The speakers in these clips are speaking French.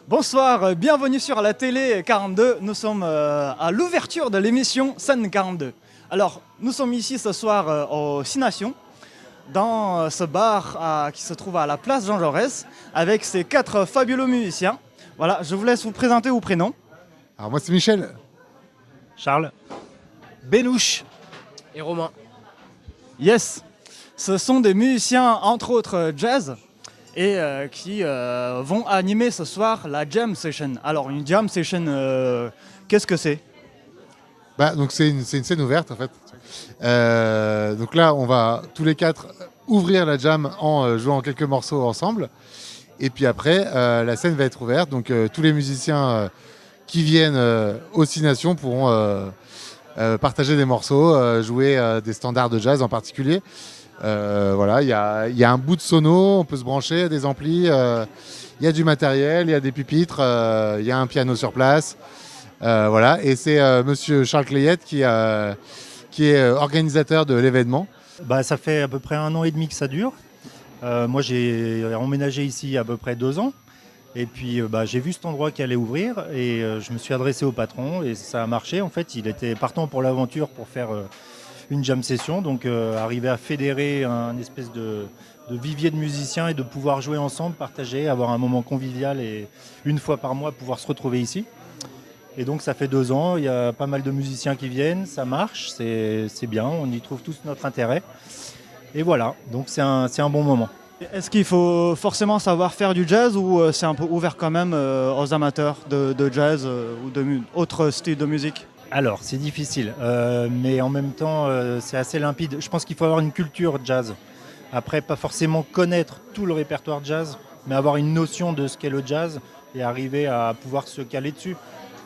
Bonsoir, bienvenue sur la télé 42. Nous sommes à l'ouverture de l'émission Scène 42. Alors, nous sommes ici ce soir au 6 Nations, dans ce bar qui se trouve à la place Jean Jaurès, avec ces 4 fabuleux musiciens. Voilà, je vous laisse vous présenter vos prénoms. Alors moi c'est Michel. Charles. Benouche et Romain. Yes, ce sont des musiciens, entre autres jazz, et qui vont animer ce soir la jam session. Alors une jam session, qu'est-ce que c'est ? Donc c'est une scène ouverte en fait. Donc là on va tous les 4 ouvrir la jam en jouant quelques morceaux ensemble. Et puis après la scène va être ouverte. Donc tous les musiciens qui viennent aux 6 Nations pourront partager des morceaux, jouer des standards de jazz en particulier. Voilà, il y a un bout de sono, on peut se brancher, des amplis, il y a du matériel, il y a des pupitres, il y a un piano sur place. Voilà, et c'est monsieur Charles Clayette qui est organisateur de l'événement. Ça fait à peu près 1 an et demi que ça dure. Moi j'ai emménagé ici il y a à peu près 2 ans. Et puis j'ai vu cet endroit qui allait ouvrir et je me suis adressé au patron et ça a marché. En fait, il était partant pour l'aventure pour faire une jam session, donc arriver à fédérer un espèce de vivier de musiciens et de pouvoir jouer ensemble, partager, avoir un moment convivial et une fois par mois pouvoir se retrouver ici. Et donc ça fait 2 ans, il y a pas mal de musiciens qui viennent, ça marche, c'est bien, on y trouve tous notre intérêt. Et voilà, donc c'est un bon moment. Est-ce qu'il faut forcément savoir faire du jazz ou c'est un peu ouvert quand même aux amateurs de jazz ou d'autres styles de musique ? Alors, c'est difficile, mais en même temps, c'est assez limpide. Je pense qu'il faut avoir une culture jazz. Après, pas forcément connaître tout le répertoire jazz, mais avoir une notion de ce qu'est le jazz et arriver à pouvoir se caler dessus.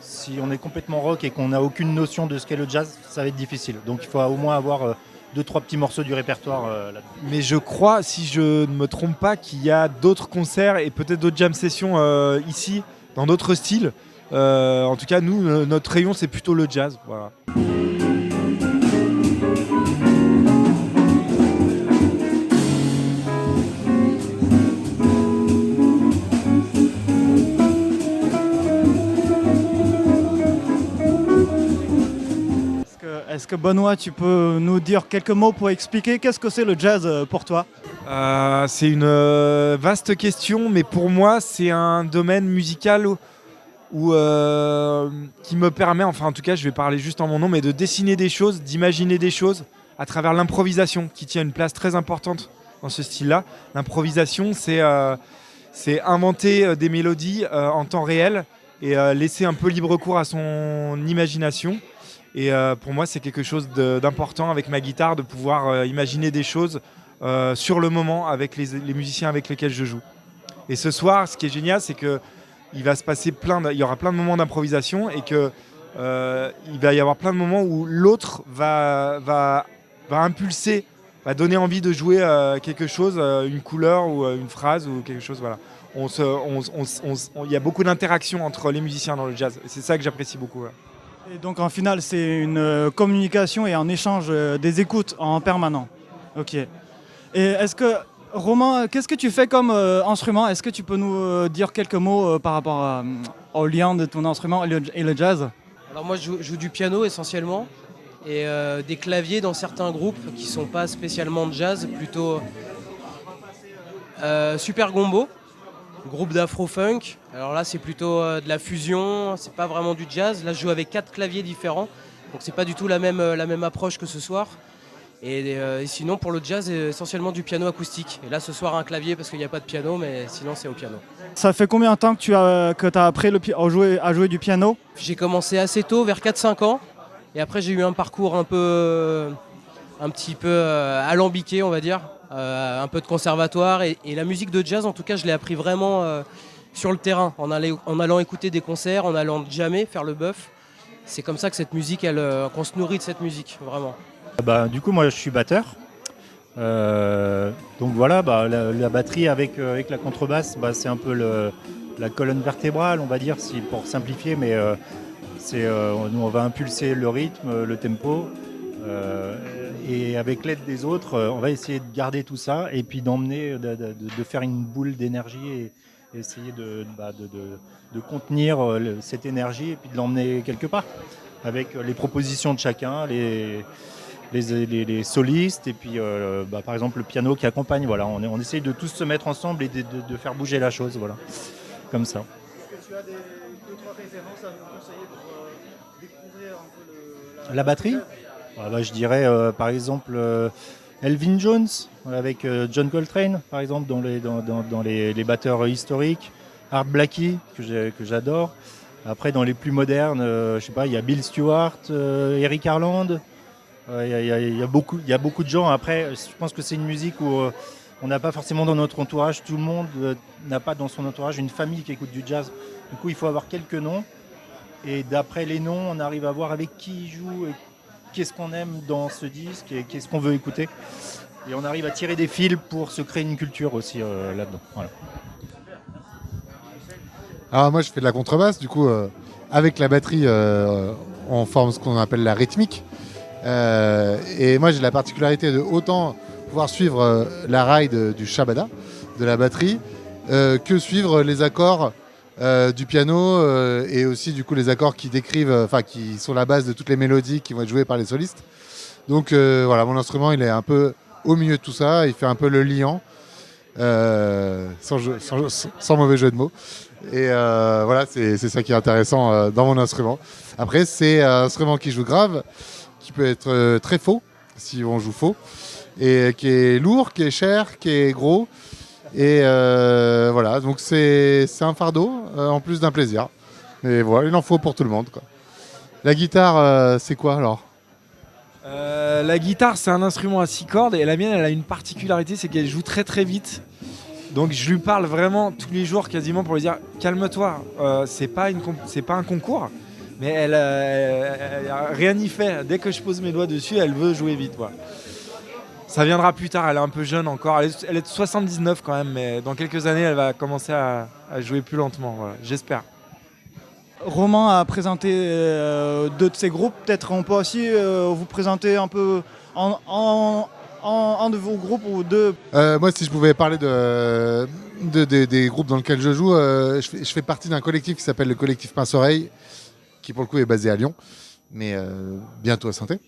Si on est complètement rock et qu'on n'a aucune notion de ce qu'est le jazz, ça va être difficile. Donc, il faut au moins avoir 2-3 petits morceaux du répertoire là-dedans. Mais je crois, si je ne me trompe pas, qu'il y a d'autres concerts et peut-être d'autres jam sessions ici, dans d'autres styles. En tout cas, nous, notre rayon, c'est plutôt le jazz. Voilà. Est-ce que Benoît, tu peux nous dire quelques mots pour expliquer qu'est-ce que c'est le jazz pour toi ? C'est une vaste question, mais pour moi, c'est un domaine musical qui me permet, enfin en tout cas, je vais parler juste en mon nom, mais de dessiner des choses, d'imaginer des choses à travers l'improvisation, qui tient une place très importante dans ce style-là. L'improvisation, c'est inventer des mélodies en temps réel et laisser un peu libre cours à son imagination. Et pour moi, c'est quelque chose d'important avec ma guitare, de pouvoir imaginer des choses sur le moment avec les musiciens avec lesquels je joue. Et ce soir, ce qui est génial, c'est qu'il va se passer il y aura plein de moments d'improvisation et qu'il va y avoir plein de moments où l'autre va impulser, va donner envie de jouer quelque chose, une couleur ou une phrase ou quelque chose. Voilà. Il y a beaucoup d'interactions entre les musiciens dans le jazz. Et c'est ça que j'apprécie beaucoup. Ouais. Et donc en final, c'est une communication et un échange des écoutes en permanent. Ok. Et est-ce que, Romain, qu'est-ce que tu fais comme instrument ? Est-ce que tu peux nous dire quelques mots par rapport au lien de ton instrument et le jazz ? Alors moi je joue du piano essentiellement et des claviers dans certains groupes qui sont pas spécialement de jazz, plutôt Super Gombo, groupe d'afro-funk. Alors là c'est plutôt de la fusion, c'est pas vraiment du jazz. Là je joue avec 4 claviers différents, donc c'est pas du tout la même approche que ce soir. Et sinon pour le jazz essentiellement du piano acoustique. Et là ce soir un clavier parce qu'il n'y a pas de piano, mais sinon c'est au piano. Ça fait combien de temps que tu as appris à jouer du piano ? J'ai commencé assez tôt, vers 4-5 ans. Et après j'ai eu un parcours un petit peu alambiqué on va dire. Un peu de conservatoire et la musique de jazz en tout cas je l'ai appris vraiment sur le terrain en allant écouter des concerts, en allant jammer, faire le bœuf. C'est comme ça que cette musique, qu'on se nourrit de cette musique vraiment. Du coup moi je suis batteur. Donc voilà, la batterie avec la contrebasse, c'est un peu la colonne vertébrale on va dire pour simplifier, mais nous on va impulser le rythme, le tempo. Et avec l'aide des autres, on va essayer de garder tout ça et puis d'emmener, de faire une boule d'énergie et essayer de contenir cette énergie et puis de l'emmener quelque part avec les propositions de chacun, les solistes et puis par exemple le piano qui accompagne. Voilà, on essaye de tous se mettre ensemble et de faire bouger la chose, voilà, comme ça. Est-ce que tu as deux, trois références à nous conseiller pour découvrir un peu La batterie, je dirais par exemple Elvin Jones avec John Coltrane, par exemple, dans les batteurs historiques. Art Blakey, que j'adore. Après, dans les plus modernes, je sais pas, il y a Bill Stewart, Eric Harland. Il y a beaucoup de gens. Après, je pense que c'est une musique où on n'a pas forcément dans notre entourage, tout le monde n'a pas dans son entourage une famille qui écoute du jazz. Du coup, il faut avoir quelques noms. Et d'après les noms, on arrive à voir avec qui il joue, et qu'est-ce qu'on aime dans ce disque et qu'est-ce qu'on veut écouter. Et on arrive à tirer des fils pour se créer une culture aussi là-dedans. Voilà. Alors moi, je fais de la contrebasse, du coup, avec la batterie, on forme ce qu'on appelle la rythmique. Et moi, j'ai la particularité de autant pouvoir suivre la ride du shabada, de la batterie, que suivre les accords du piano et aussi du coup les accords qui décrivent, qui sont la base de toutes les mélodies qui vont être jouées par les solistes. Donc voilà, mon instrument, il est un peu au milieu de tout ça, il fait un peu le liant, sans mauvais jeu de mots. Et voilà, c'est ça qui est intéressant dans mon instrument. Après, c'est un instrument qui joue grave, qui peut être très faux, si on joue faux, et qui est lourd, qui est cher, qui est gros. Et voilà, donc c'est un fardeau, en plus d'un plaisir. Mais voilà, il en faut pour tout le monde, quoi. La guitare, c'est quoi alors ? La guitare, c'est un instrument à 6 cordes et la mienne, elle a une particularité, c'est qu'elle joue très très vite. Donc je lui parle vraiment tous les jours quasiment pour lui dire calme-toi, c'est pas un concours, mais elle rien n'y fait. Dès que je pose mes doigts dessus, elle veut jouer vite. Voilà. Ça viendra plus tard, elle est un peu jeune encore, elle est de 79 quand même, mais dans quelques années elle va commencer à jouer plus lentement, voilà, j'espère. Roman a présenté deux de ses groupes, peut-être on peut aussi vous présenter un peu un de vos groupes ou deux. Moi, si je pouvais parler des groupes dans lesquels je joue, je fais partie d'un collectif qui s'appelle le collectif Pince-Oreille, qui pour le coup est basé à Lyon, mais bientôt à Saint-Étienne.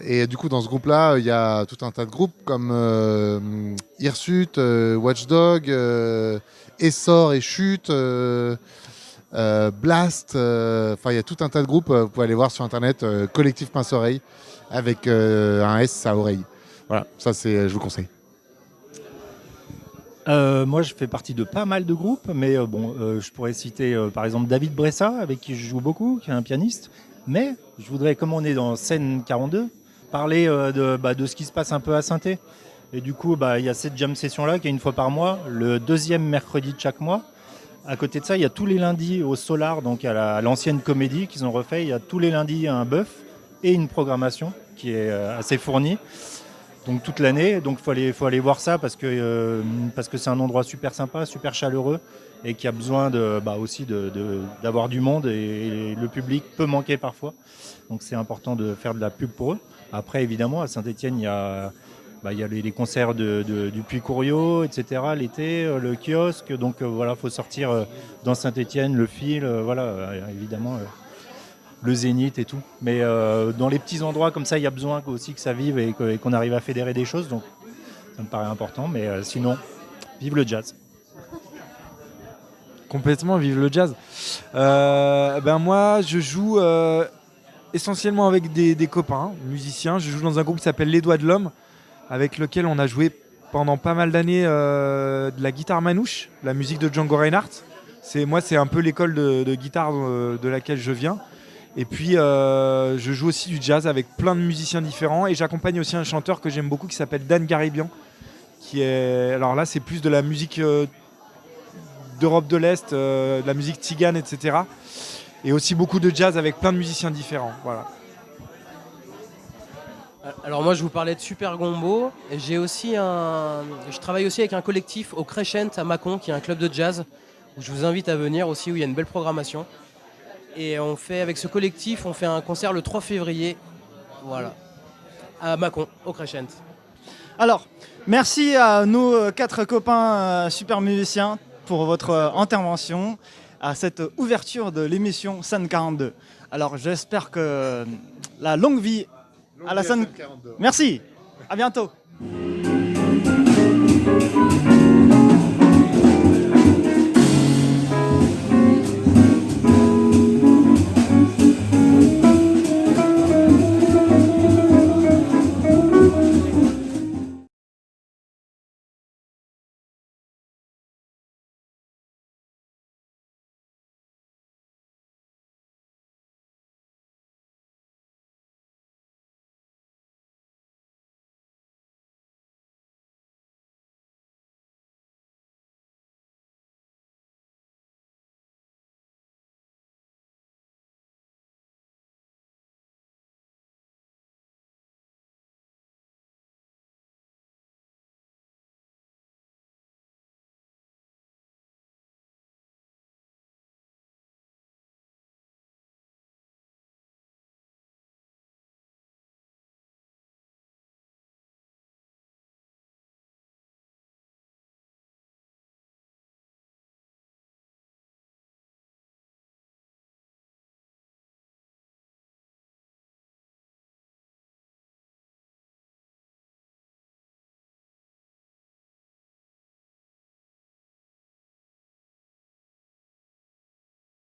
Et du coup, dans ce groupe-là, il y a tout un tas de groupes comme Hirsute, Watchdog, Essor et Chute, Blast. Il y a tout un tas de groupes. Vous pouvez aller voir sur Internet, collectif Pince-Oreille, avec un S à oreille. Voilà, ça, je vous conseille. Moi, je fais partie de pas mal de groupes, mais je pourrais citer par exemple David Bressa, avec qui je joue beaucoup, qui est un pianiste. Mais je voudrais, comme on est dans Scène 42, parler de ce qui se passe un peu à Saint-Étienne. Et du coup, il y a cette jam session-là qui est une fois par mois, le deuxième mercredi de chaque mois. À côté de ça, il y a tous les lundis au Solar, donc à l'ancienne comédie qu'ils ont refait. Il y a tous les lundis un bœuf et une programmation qui est assez fournie. Donc toute l'année, donc faut aller voir ça parce que c'est un endroit super sympa, super chaleureux et qui a besoin aussi d'avoir du monde et le public peut manquer parfois. Donc c'est important de faire de la pub pour eux. Après évidemment à Saint-Étienne il y a les concerts du Puy-Couriot, etc. L'été, le kiosque. Donc faut sortir dans Saint-Étienne, le fil, évidemment. Le Zénith et tout. Mais dans les petits endroits comme ça, il y a besoin aussi que ça vive et qu'on arrive à fédérer des choses. Donc ça me paraît important. Mais sinon, vive le jazz. Complètement, vive le jazz. Moi, je joue essentiellement avec des copains, musiciens. Je joue dans un groupe qui s'appelle Les Doigts de l'Homme, avec lequel on a joué pendant pas mal d'années de la guitare manouche, la musique de Django Reinhardt. C'est un peu l'école de guitare de laquelle je viens. Et puis je joue aussi du jazz avec plein de musiciens différents et j'accompagne aussi un chanteur que j'aime beaucoup qui s'appelle Dan Garibian, alors là c'est plus de la musique d'Europe de l'Est, de la musique tzigane, etc. Et aussi beaucoup de jazz avec plein de musiciens différents. Voilà. Alors moi je vous parlais de Super Gombo et je travaille aussi avec un collectif au Crescent à Mâcon qui est un club de jazz où je vous invite à venir aussi où il y a une belle programmation. Et avec ce collectif, on fait un concert le 3 février, voilà, à Mâcon, au Crescent. Alors, merci à nos 4 copains super musiciens pour votre intervention à cette ouverture de l'émission Scène 42. Alors, j'espère que la longue vie à la scène... Merci, à bientôt.